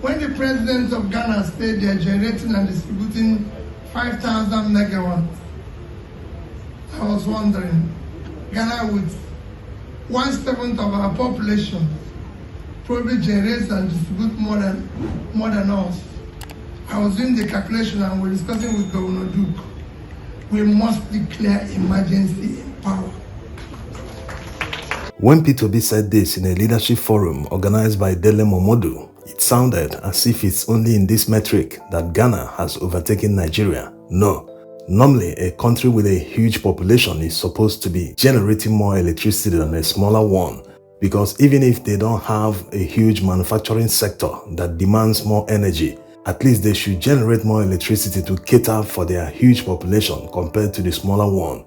When the president of Ghana said they are generating and distributing 5,000 megawatts, I was wondering, Ghana with 1/7 of our population probably generates and distributes more than us. I was doing the calculation and we're discussing with Governor Duke. We must declare emergency in power. When P2B said this in a leadership forum organized by Dele Momodu, it sounded as if it's only in this metric that Ghana has overtaken Nigeria. No. Normally, a country with a huge population is supposed to be generating more electricity than a smaller one, because even if they don't have a huge manufacturing sector that demands more energy, at least they should generate more electricity to cater for their huge population compared to the smaller one.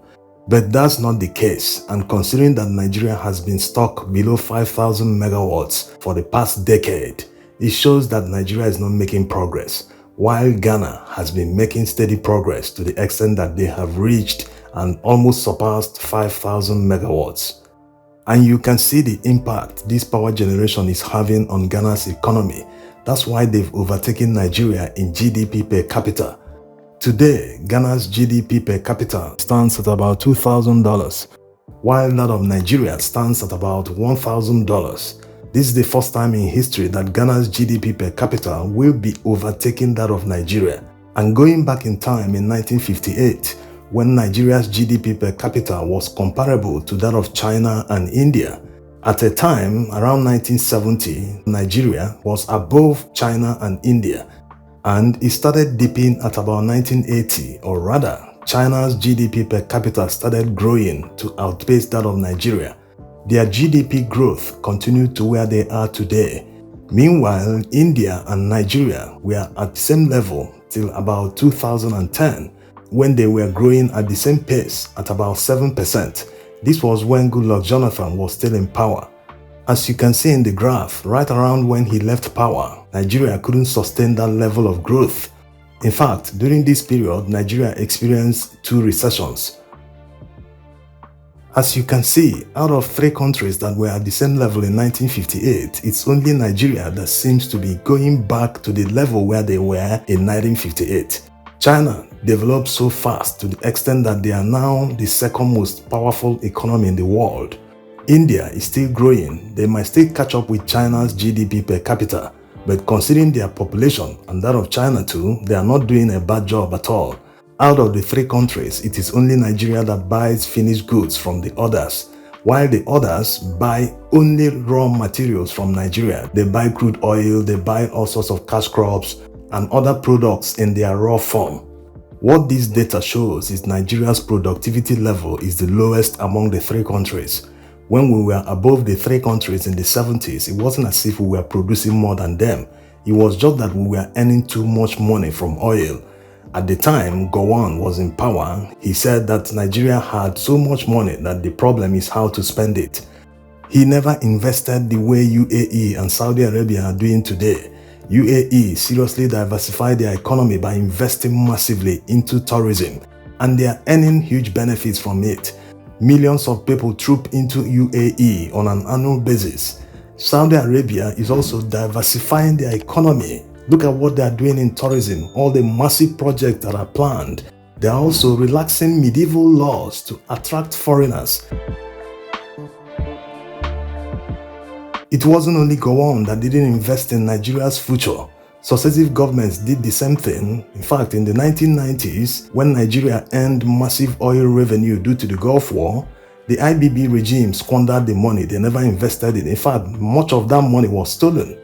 But that's not the case, and considering that Nigeria has been stuck below 5,000 megawatts for the past decade, it shows that Nigeria is not making progress, while Ghana has been making steady progress to the extent that they have reached and almost surpassed 5,000 megawatts. And you can see the impact this power generation is having on Ghana's economy. That's why they've overtaken Nigeria in GDP per capita. Today, Ghana's GDP per capita stands at about $2,000, while that of Nigeria stands at about $1,000. This is the first time in history that Ghana's GDP per capita will be overtaking that of Nigeria. And going back in time in 1958, when Nigeria's GDP per capita was comparable to that of China and India. At a time, around 1970, Nigeria was above China and India, and it started dipping at about 1980, or rather, China's GDP per capita started growing to outpace that of Nigeria. Their GDP growth continued to where they are today. Meanwhile, India and Nigeria were at the same level till about 2010, when they were growing at the same pace at about 7%. This was when Goodluck Jonathan was still in power. As you can see in the graph, right around when he left power, Nigeria couldn't sustain that level of growth. In fact, during this period, Nigeria experienced 2 recessions. As you can see, out of 3 countries that were at the same level in 1958, it's only Nigeria that seems to be going back to the level where they were in 1958. China developed so fast to the extent that they are now the second most powerful economy in the world. India is still growing. They might still catch up with China's GDP per capita, but considering their population and that of China too, they are not doing a bad job at all. Out of the 3 countries, it is only Nigeria that buys finished goods from the others, while the others buy only raw materials from Nigeria. They buy crude oil, they buy all sorts of cash crops and other products in their raw form. What this data shows is Nigeria's productivity level is the lowest among the 3 countries. When we were above the 3 countries in the 70s, it wasn't as if we were producing more than them. It was just that we were earning too much money from oil. At the time Gowon was in power, he said that Nigeria had so much money that the problem is how to spend it. He never invested the way UAE and Saudi Arabia are doing today. UAE seriously diversified their economy by investing massively into tourism, and they are earning huge benefits from it. Millions of people troop into UAE on an annual basis. Saudi Arabia is also diversifying their economy. Look at what they are doing in tourism, all the massive projects that are planned. They are also relaxing medieval laws to attract foreigners. It wasn't only Gowon that didn't invest in Nigeria's future. Successive governments did the same thing. In fact, in the 1990s, when Nigeria earned massive oil revenue due to the Gulf War, the IBB regime squandered the money they never invested in. In fact, much of that money was stolen.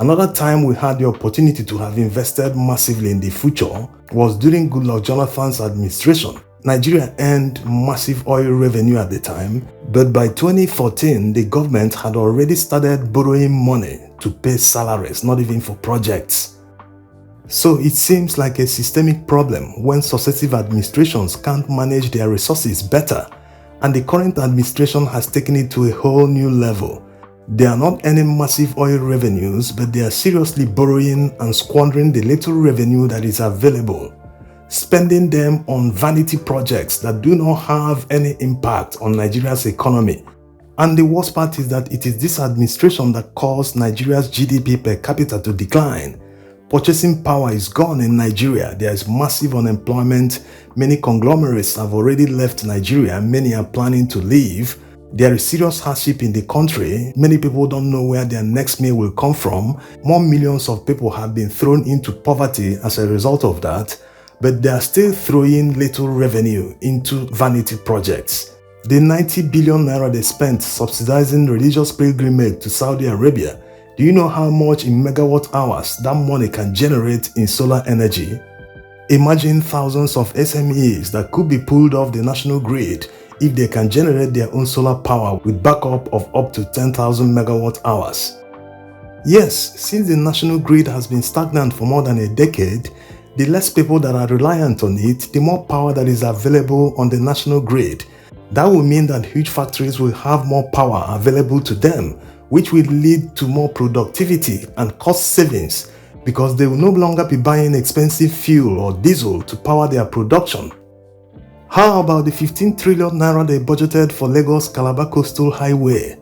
Another time we had the opportunity to have invested massively in the future was during Goodluck Jonathan's administration. Nigeria earned massive oil revenue at the time, but by 2014, the government had already started borrowing money to pay salaries, not even for projects. So it seems like a systemic problem when successive administrations can't manage their resources better, and the current administration has taken it to a whole new level. They are not earning massive oil revenues, but they are seriously borrowing and squandering the little revenue that is available, spending them on vanity projects that do not have any impact on Nigeria's economy. And the worst part is that it is this administration that caused Nigeria's GDP per capita to decline. Purchasing power is gone in Nigeria. There is massive unemployment. Many conglomerates have already left Nigeria. Many are planning to leave. There is serious hardship in the country. Many people don't know where their next meal will come from. More millions of people have been thrown into poverty as a result of that, but they are still throwing little revenue into vanity projects. The 90 billion naira they spent subsidizing religious pilgrimage to Saudi Arabia, do you know how much in megawatt hours that money can generate in solar energy? Imagine thousands of SMEs that could be pulled off the national grid if they can generate their own solar power with backup of up to 10,000 megawatt hours. Yes, since the national grid has been stagnant for more than a decade, the less people that are reliant on it, the more power that is available on the national grid. That will mean that huge factories will have more power available to them, which will lead to more productivity and cost savings because they will no longer be buying expensive fuel or diesel to power their production. How about the 15 trillion naira they budgeted for Lagos-Calabar Coastal Highway?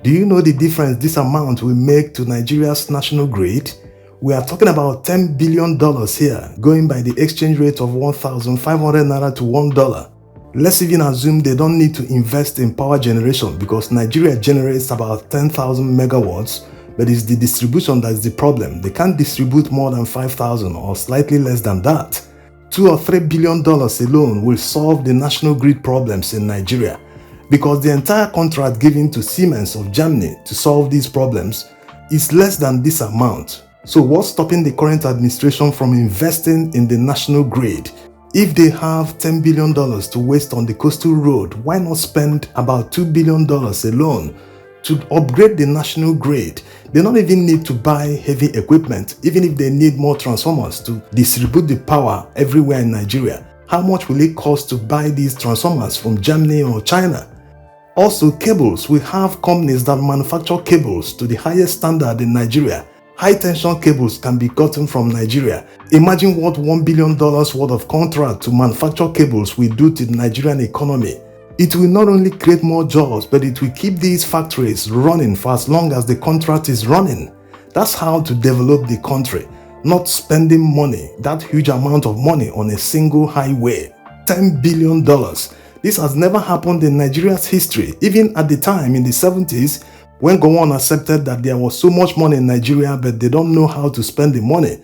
Do you know the difference this amount will make to Nigeria's national grid? We are talking about $10 billion here, going by the exchange rate of 1,500 naira to $1. Let's even assume they don't need to invest in power generation because Nigeria generates about 10,000 megawatts, but it's the distribution that's the problem. They can't distribute more than 5,000 or slightly less than that. $2 or $3 billion alone will solve the national grid problems in Nigeria because the entire contract given to Siemens of Germany to solve these problems is less than this amount. So what's stopping the current administration from investing in the national grid? If they have $10 billion to waste on the coastal road, why not spend about $2 billion alone to upgrade the national grid? They don't even need to buy heavy equipment, even if they need more transformers to distribute the power everywhere in Nigeria. How much will it cost to buy these transformers from Germany or China? Also, cables. We have companies that manufacture cables to the highest standard in Nigeria. High tension cables can be gotten from Nigeria. Imagine what $1 billion worth of contract to manufacture cables will do to the Nigerian economy. It will not only create more jobs, but it will keep these factories running for as long as the contract is running. That's how to develop the country, not spending money, that huge amount of money on a single highway. $10 billion. This has never happened in Nigeria's history, even at the time in the 70s, when Gowon accepted that there was so much money in Nigeria but they don't know how to spend the money.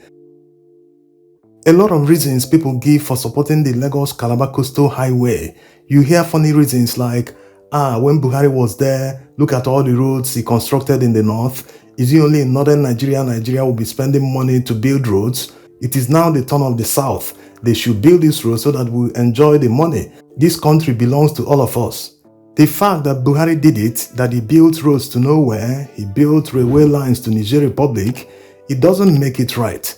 A lot of reasons people give for supporting the Lagos-Calabar Coastal Highway. You hear funny reasons like, when Buhari was there, look at all the roads he constructed in the north. Is it only in northern Nigeria will be spending money to build roads? It is now the turn of the south. They should build this road so that we enjoy the money. This country belongs to all of us. The fact that Buhari did it, that he built roads to nowhere, he built railway lines to Niger Republic, it doesn't make it right.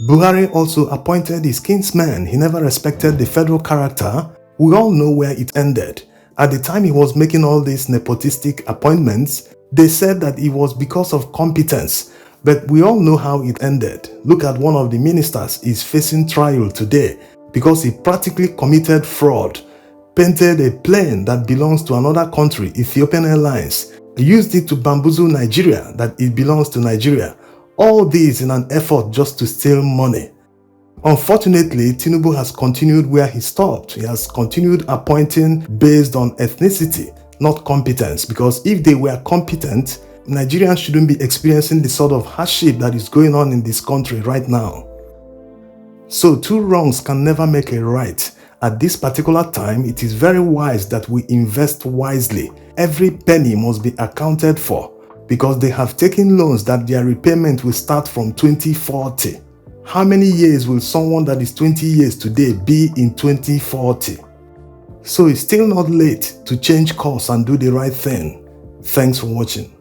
Buhari also appointed his kinsmen. He never respected the federal character. We all know where it ended. At the time he was making all these nepotistic appointments, they said that it was because of competence. But we all know how it ended. Look at one of the ministers is facing trial today because he practically committed fraud. Painted a plane that belongs to another country, Ethiopian Airlines, used it to bamboozle Nigeria that it belongs to Nigeria. All this in an effort just to steal money. Unfortunately, Tinubu has continued where he stopped. He has continued appointing based on ethnicity, not competence, because if they were competent, Nigerians shouldn't be experiencing the sort of hardship that is going on in this country right now. So two wrongs can never make a right. At this particular time, it is very wise that we invest wisely. Every penny must be accounted for because they have taken loans that their repayment will start from 2040. How many years will someone that is 20 years today be in 2040? So it's still not late to change course and do the right thing. Thanks for watching.